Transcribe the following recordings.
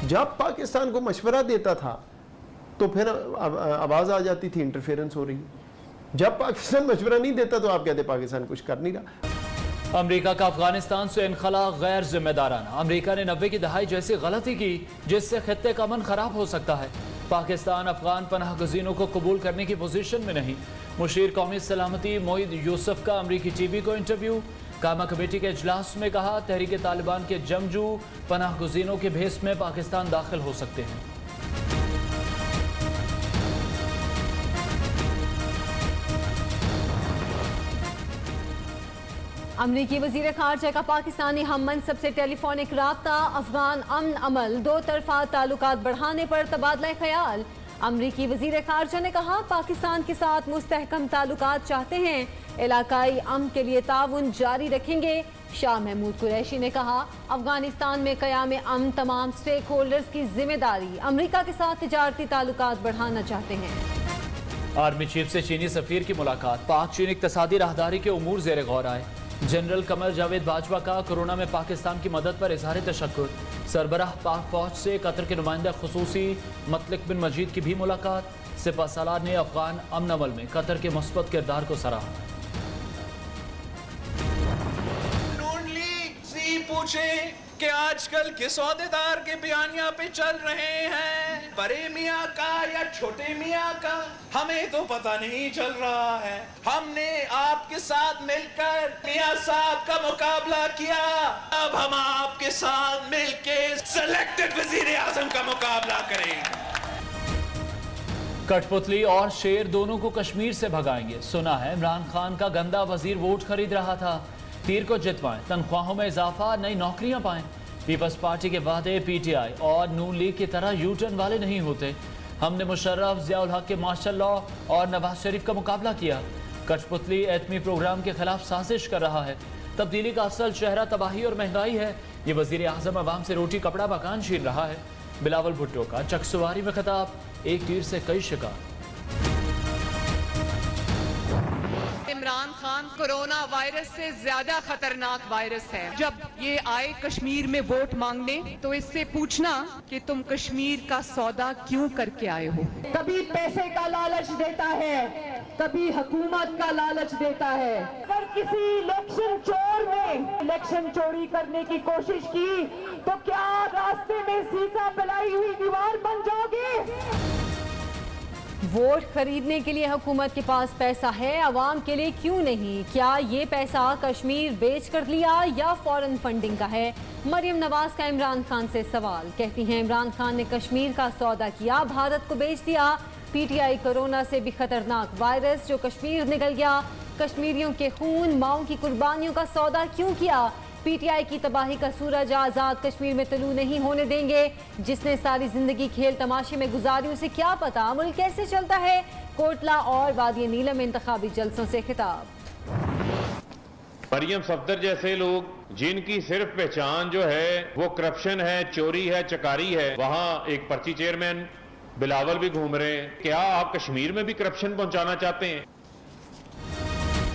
जब पाकिस्तान को मशवरा देता था तो फिर आवाज़ आ जाती थी इंटरफेरेंस हो रही। जब पाकिस्तान मशवरा नहीं देता तो आप कहते पाकिस्तान कुछ कर नहीं रहा। अमेरिका का अफगानिस्तान से इनखला गैर जिम्मेदाराना। अमेरिका ने 90 की दहाई जैसी गलती की जिससे खित्ते का अमन खराब हो सकता है। पाकिस्तान अफगान पनाह गजीनों को कबूल करने की पोजीशन में नहीं। मुशीर कौमी सलामती मोईद यूसुफ का अमरीकी टीवी को इंटरव्यू। कामा कमेटी के इजलास में कहा तहरीक तालिबान के जंगजू पनाह गजीनों के भेस में पाकिस्तान दाखिल हो सकते हैं। अमरीकी वजीर खारजा का पाकिस्तानी हम मनसब से टेलीफोनिक राब्ता। अफगान अमन अमल दो तरफा ताल्लुकात बढ़ाने पर तबादला ख्याल। अमरीकी वजीर खारजा ने कहा पाकिस्तान के साथ मुस्तहकम ताल्लुकात चाहते हैं, इलाकाई अमन के लिए ताउन जारी रखेंगे। शाह महमूद कुरैशी ने कहा अफगानिस्तान में क़याम अमन तमाम स्टेक होल्डर्स की जिम्मेदारी। अमरीका के साथ तिजारती ताल्लुकात बढ़ाना चाहते हैं। आर्मी चीफ से चीनी सफीर की मुलाकात। पाक चीन इक़्तिसादी राहदारी के उमूर ज़ेर गौर आए। जनरल कमर जावेद बाजवा का कोरोना में पाकिस्तान की मदद पर इजहार तशक्कुर। सरबराह पाक फौज से कतर के नुमाइंदा खुसूसी मतलिक बिन मजीद की भी मुलाकात। सिपह सालार ने अफगान अमन अमल में कतर के मुस्बत किरदार को सराहा। पूछे कि आजकल किस औहदेदार के बयानिया पे चल रहे हैं, बड़े मियाँ का या छोटे मियाँ का, हमें तो पता नहीं चल रहा है। हमने आपके साथ मिलकर मियाँ साहब का मुकाबला किया, अब हम आपके साथ मिलके सिलेक्टेड वजीर आजम का मुकाबला करेंगे। कठपुतली और शेर दोनों को कश्मीर से भगाएंगे। सुना है इमरान खान का गंदा वजीर वोट खरीद रहा था। तीर को जितवाएं, तनख्वाहों में इजाफा, नई नौकरियां पाएं। पीपल्स पार्टी के वादे पीटीआई और नून लीग की तरह यू टर्न वाले नहीं होते। हमने मुशर्रफ, ज़ियाउल हक के मार्शल लॉ और नवाज शरीफ का मुकाबला किया। कठपुतली एटमी प्रोग्राम के खिलाफ साजिश कर रहा है। तब्दीली का असल चेहरा तबाही और महंगाई है। ये वजीर आजम अवाम से रोटी कपड़ा मकान छीन रहा है। बिलावल भुट्टो का चकसवारी में खिताब, एक तीर से कई शिकार। इमरान खान कोरोना वायरस से ज्यादा खतरनाक वायरस है। जब ये आए कश्मीर में वोट मांगने तो इससे पूछना कि तुम कश्मीर का सौदा क्यों करके आए हो। कभी पैसे का लालच देता है, कभी हुकूमत का लालच देता है। अगर किसी इलेक्शन चोर ने इलेक्शन चोरी करने की कोशिश की तो क्या रास्ते में सीसा फैलाई हुई दीवार बन जाओगे? वोट खरीदने के लिए हुकूमत के पास पैसा है, अवाम के लिए क्यों नहीं? क्या ये पैसा कश्मीर बेच कर लिया या फॉरेन फंडिंग का है? मरियम नवाज का इमरान खान से सवाल। कहती हैं इमरान खान ने कश्मीर का सौदा किया, भारत को बेच दिया। पीटीआई कोरोना से भी खतरनाक वायरस जो कश्मीर निकल गया। कश्मीरियों के खून, माओं की कुर्बानियों का सौदा क्यों किया? पीटीआई की तबाही का सूरज आज़ाद कश्मीर में तुलू नहीं होने देंगे। जिसने सारी जिंदगी खेल तमाशे में गुजारी उसे क्या पता मुल्क कैसे चलता है। कोटला और वादी नीलम इंतखाबी जलसों से खिताब। मरियम सफदर जैसे लोग जिनकी सिर्फ पहचान जो है वो करप्शन है, चोरी है, चकारी है, वहां एक पर्ची चेयरमैन बिलावल भी घूम रहे हैं। क्या आप कश्मीर में भी करप्शन पहुंचाना चाहते हैं?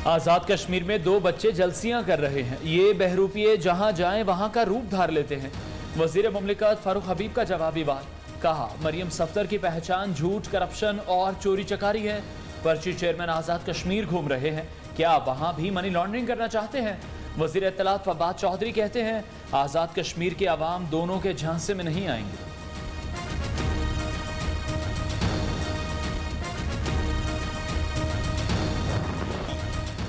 आज़ाद कश्मीर में 2 बच्चे जलसियां कर रहे हैं। ये बहरूपिये जहां जाएं वहां का रूप धार लेते हैं। वजीर मुमलिकत फारूक हबीब का जवाबी बात। कहा मरियम सफदर की पहचान झूठ, करप्शन और चोरी चकारी है। पर्ची चेयरमैन आज़ाद कश्मीर घूम रहे हैं, क्या वहां भी मनी लॉन्ड्रिंग करना चाहते हैं? वजीर इत्तलात फवाद चौधरी कहते हैं आज़ाद कश्मीर के अवाम दोनों के झांसे में नहीं आएंगे।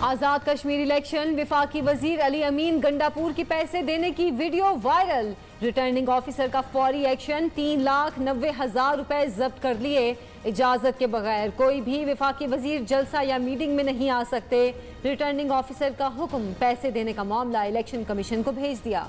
आज़ाद कश्मीर इलेक्शन, विफाकी वजीर अली अमीन गंडापुर की पैसे देने की वीडियो वायरल। रिटर्निंग ऑफिसर का फौरी एक्शन, 3,90,000 रुपए जब्त कर लिए। इजाजत के बगैर कोई भी विफाकी वजीर जलसा या मीटिंग में नहीं आ सकते। रिटर्निंग ऑफिसर का हुक्म, पैसे देने का मामला इलेक्शन कमीशन को भेज दिया।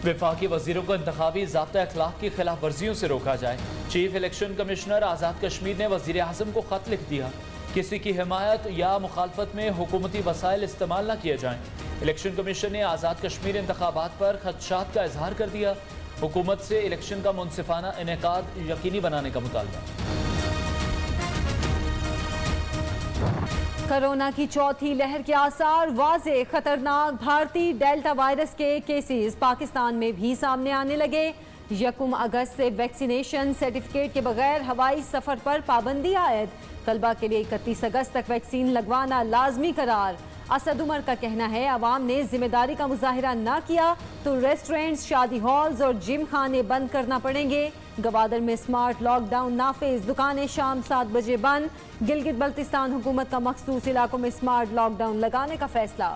विफाकी वजीरों को इंतखाबी ज़ाब्ता अखलाक की खिलाफ वर्जियों से रोका जाए। Chief election commissioner Azad Kashmir ने वजीर आज़म को खत लिख दिया, किसी की हिमायत या मुखालफत में हुकूमती वसाइल इस्तेमाल न किए जाएं। इलेक्शन कमीशन ने आज़ाद कश्मीर इंतखाबात पर खदशात का इजहार कर दिया। हुकूमत से इलेक्शन का मुनसिफाना इनेकाद यकीनी बनाने का मुतालबा। कोरोना की चौथी लहर के आसार वाज़े, खतरनाक भारतीय डेल्टा वायरस के केसेस पाकिस्तान में भी सामने आने लगे। 1 अगस्त से वैक्सीनेशन सर्टिफिकेट के बगैर हवाई सफर पर पाबंदी आयद। तलबा के लिए 31 अगस्त तक वैक्सीन लगवाना लाजमी करार। असद उमर का कहना है अवाम ने जिम्मेदारी का मुजाहिरा ना किया तो रेस्टोरेंट्स, शादी हॉल्स और जिम खाने बंद करना पड़ेंगे। गवादर में स्मार्ट लॉकडाउन नाफिज, दुकानें शाम 7 बजे बंद। गिलगित बल्तिस्तान हुकूमत का मखसूस इलाकों में स्मार्ट लॉकडाउन लगाने का फैसला।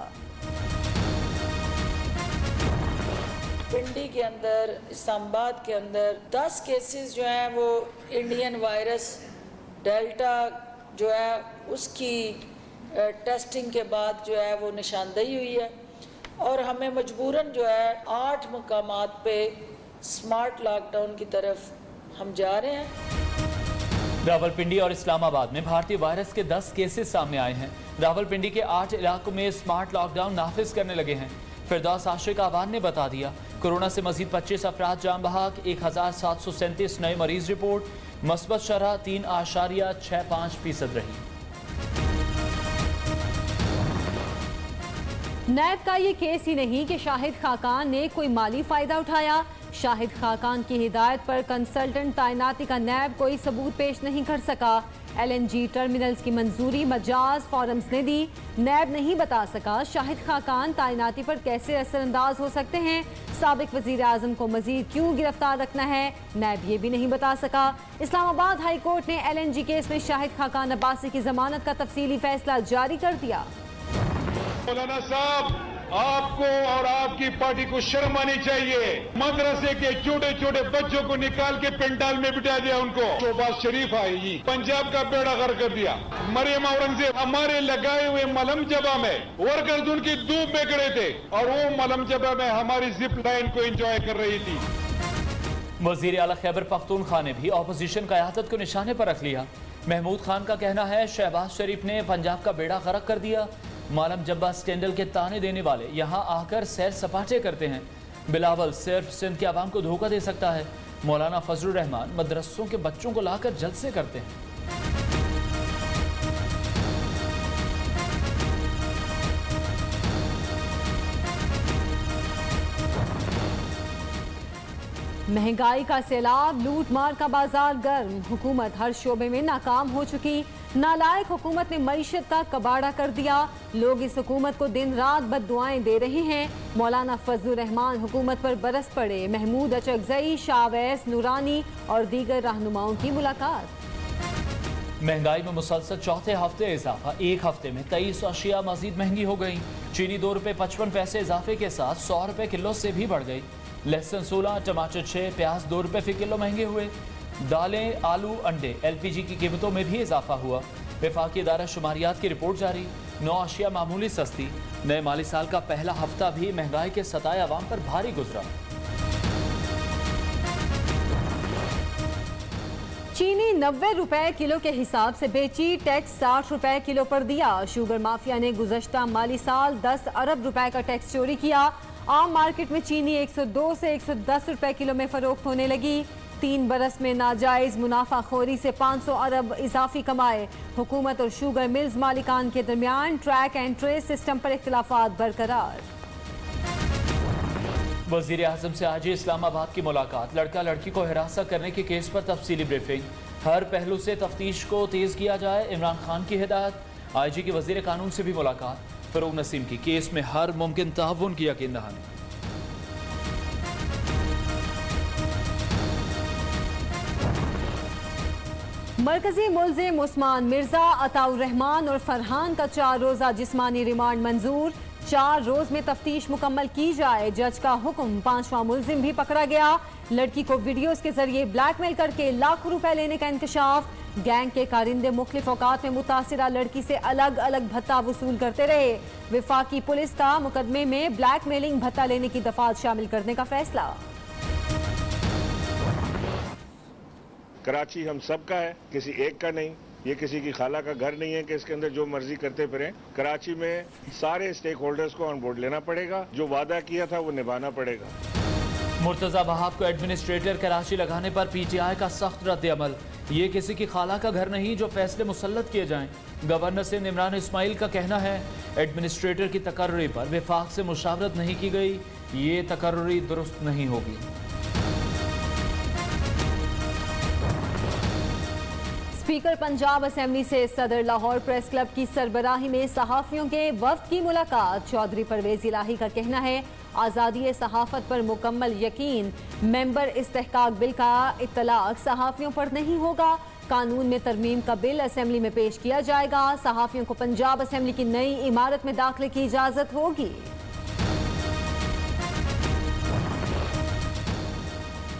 पिंडी के अंदर, इस्लामाबाद के अंदर 10 केसेस जो हैं वो इंडियन वायरस डेल्टा जो है उसकी टेस्टिंग के बाद जो है वो निशानदेही हुई है और हमें मजबूरन जो है 8 मकामात पे स्मार्ट लॉकडाउन की तरफ हम जा रहे हैं। रावलपिंडी और इस्लामाबाद में भारतीय वायरस के 10 केसेस सामने आए हैं। रावलपिंडी के 8 इलाकों में स्मार्ट लॉकडाउन नाफिज करने लगे हैं। फिरदौस आशिक आवान ने बता दिया कोरोना से मजीद 25 अफराद जान बहक, 1737 नए मरीज रिपोर्ट। मस्बत शरह 3.65% रही। नैब का ये केस ही नहीं कि शाहिद खाकान ने कोई माली फायदा उठाया। शाहिद खाकान की हिदायत पर कंसल्टेंट तैनाती का नैब कोई सबूत पेश नहीं कर सका। LNG टर्मिनल्स की मंजूरी मजाज फॉरम्स ने दी। नैब नहीं बता सका शाहिद खाकान तैनाती पर कैसे असरअंदाज हो सकते हैं। साबिक वजीर आजम को मजीद क्यों गिरफ्तार रखना है, नैब ये भी नहीं बता सका। इस्लामाबाद हाई कोर्ट ने LNG केस में शाहिद खाकान अब्बासी की जमानत का तफसीली फैसला जारी कर दिया। मौलाना साहब, आपको और आपकी पार्टी को शर्म आनी चाहिए। मदरसे के छोटे छोटे बच्चों को निकाल के पेंडाल में बिठा दिया उनको। शोबाज शरीफ आएगी, पंजाब का बेड़ा गर्क कर दिया। मरियम औरंगजेब हमारे लगाए हुए मलम जबा में वर्कर्स उनकी धूप में खड़े थे और वो मलम जबा में हमारी जिप लाइन को एंजॉय कर रही थी। वजीर आला खैबर पख्तूनख्वा ने भी ऑपोजिशन क़यादत को निशाने पर रख लिया। महमूद खान का कहना है शहबाज शरीफ ने पंजाब का बेड़ा गर्क कर दिया। मालम जब्बा स्टैंडल के ताने देने वाले यहाँ आकर सैर सपाटे करते हैं। बिलावल सिर्फ सिंध के आवाम को धोखा दे सकता है। मौलाना फजलुर रहमान मदरसों के बच्चों को लाकर जलसे करते हैं। महंगाई का सैलाब, लूट मार का बाजार गर्म। हुकूमत हर शोबे में नाकाम हो चुकी। नालायक हुकूमत ने मईशत का कबाड़ा कर दिया। लोग इस हुकूमत को दिन रात बद्दुआएं दे रहे हैं। मौलाना फजलुर रहमान हुकूमत पर बरस पड़े। महमूद अचकजई, शाहवैस नूरानी और दीगर रहनुमाओं की मुलाकात। महंगाई में मुसलसल चौथे हफ्ते इजाफा। एक हफ्ते में 23 अशिया मजीद महंगी हो गई। चीनी 2 रुपये 55 पैसे इजाफे के साथ 100 रुपये किलो से भी बढ़ गई। लहसुन 16, टमाटर 6, प्याज 2 रुपये फी किलो महंगे हुए। दालें, आलू, अंडे, LPG की कीमतों में भी इजाफा हुआ। वफाकी इदारा शुमारियात की रिपोर्ट जारी। 9 अशिया मामूली सस्ती। नए माली साल का पहला हफ्ता भी महंगाई के सताए अवाम पर भारी गुजरा। चीनी 90 रुपए किलो के हिसाब से बेची, टैक्स 60 रुपए किलो पर दिया। शुगर माफिया ने गुज़श्ता माली साल 10 अरब रुपए का टैक्स चोरी किया। आम मार्केट में चीनी 102 से 110 रुपए किलो में फरोख्त होने लगी। 3 बरस में नाजायज मुनाफाखोरी से 500 अरब इजाफी कमाए। हुकूमत और शुगर मिल्स मालिकान के दरमियान ट्रैक एंड ट्रेस सिस्टम पर इख्तिलाफात बरकरार। वज़ीर आज़म से आज इस्लामाबाद की मुलाकात। लड़का लड़की को हिरासत करने के केस पर तफसीली ब्रीफिंग। हर पहलू से तफ्तीश को तेज़ किया जाए, इमरान खान की हिदायत। IG की वज़ीर कानून से भी मुलाकात। फरूक नसीम की केस में हर मुमकिन ताउन की यकीन दहानी। मरकजी मुल्जिम उस्मान मिर्जा, अताउर रहमान और फरहान का 4 रोज़ा जिस्मानी रिमांड मंजूर। 4 रोज में तफ्तीश मुकम्मल की जाए, जज का हुक्म। 5वां मुल्जिम भी पकड़ा गया। लड़की को वीडियोस के जरिए ब्लैकमेल करके लाखों रुपए लेने का इंकशाफ। गैंग के कारिंदे मुख्तलिफ औकात में मुतासिरा लड़की से अलग अलग भत्ता वसूल करते रहे। विफाकी पुलिस का मुकदमे में ब्लैकमेलिंग भत्ता लेने की दफात शामिल करने का फैसला। कराची हम सब का है, किसी एक का नहीं। ये किसी की खाला का घर नहीं है कि इसके अंदर जो मर्जी करते फिरें। कराची में सारे स्टेक होल्डर्स को ऑन बोर्ड लेना पड़ेगा। जो वादा किया था वो निभाना पड़ेगा। मुर्तज़ा वहाब को एडमिनिस्ट्रेटर कराची लगाने पर पीटीआई का सख्त रद्द अमल। ये किसी की खाला का घर नहीं जो फैसले मुसल्लत किए जाएं। गवर्नर सिंध इमरान इस्माइल का कहना है एडमिनिस्ट्रेटर की तकर्री पर विफाक से मुशावरत नहीं की गई, ये तकर्री दुरुस्त नहीं होगी। स्पीकर पंजाब असेंबली से सदर लाहौर प्रेस क्लब की सरबराही में सहाफ़ियों के वफ्द की मुलाकात। चौधरी परवेज इलाही का कहना है आज़ादी सहाफ़त पर मुकम्मल यकीन, मेंबर इस्तेहकाक बिल का इत्तलाक सहाफ़ियों पर नहीं होगा। कानून में तरमीम का बिल असेंबली में पेश किया जाएगा। सहाफ़ियों को पंजाब असेंबली की नई इमारत में दाखिले की इजाज़त होगी।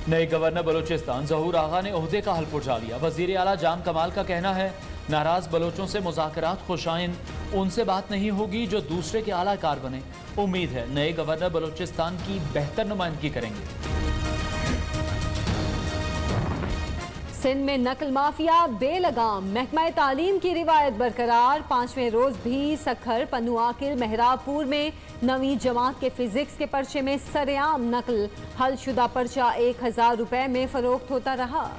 नए गवर्नर बलूचिस्तान ज़हूर आगा ने ओहदे का हल्फ उठा लिया। वज़ीर आला जाम कमाल का कहना है नाराज बलोचों से मुज़ाकरात खुशाइन, उनसे बात नहीं होगी जो दूसरे के आला कार बने। उम्मीद है नए गवर्नर बलूचिस्तान की बेहतर नुमाइंदगी करेंगे। सिंध में नकल माफिया बेलगाम, महकमा तालीम की रिवायत बरकरार। 5वें रोज भी सखर, पन्नू आकिल, मेहराबपुर में 9वीं जमात के फिजिक्स के पर्चे में सरेआम नकल। हलशुदा पर्चा 1000 रुपए में फरोख्त होता रहा।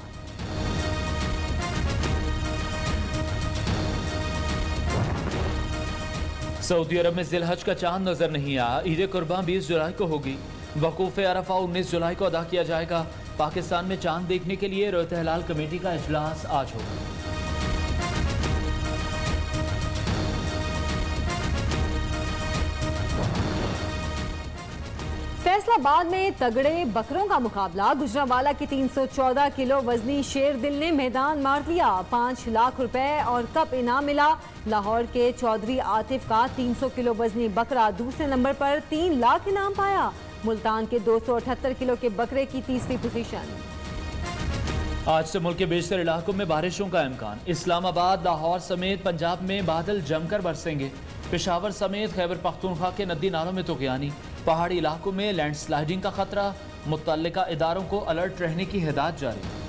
सऊदी अरब में जिलहज का चांद नजर नहीं आया। ईद कुर्बान 20 जुलाई को होगी। वकूफ अरफा 19 जुलाई को अदा किया जाएगा। पाकिस्तान में चांद देखने के लिए रोयत हिलाल कमेटी का इजलास आज होगा। फैसलाबाद में तगड़े बकरों का मुकाबला। गुजरांवाला की 314 किलो वजनी शेर दिल ने मैदान मार दिया। 5 लाख रुपए और कप इनाम मिला। लाहौर के चौधरी आतिफ का 300 किलो वजनी बकरा दूसरे नंबर पर 3 लाख इनाम पाया। मुल्तान के 278 किलो के बकरे की तीसरी पोजीशन। आज से मुल्क के बेशतर इलाकों में बारिशों का इम्कान। इस्लामाबाद, लाहौर समेत पंजाब में बादल जमकर बरसेंगे। पेशावर समेत खैबर पख्तूनख्वा के नदी नालों में तुगयानी। पहाड़ी इलाकों में लैंडस्लाइडिंग का खतरा। मुतल्लिका इदारों को अलर्ट रहने की हिदायत जारी।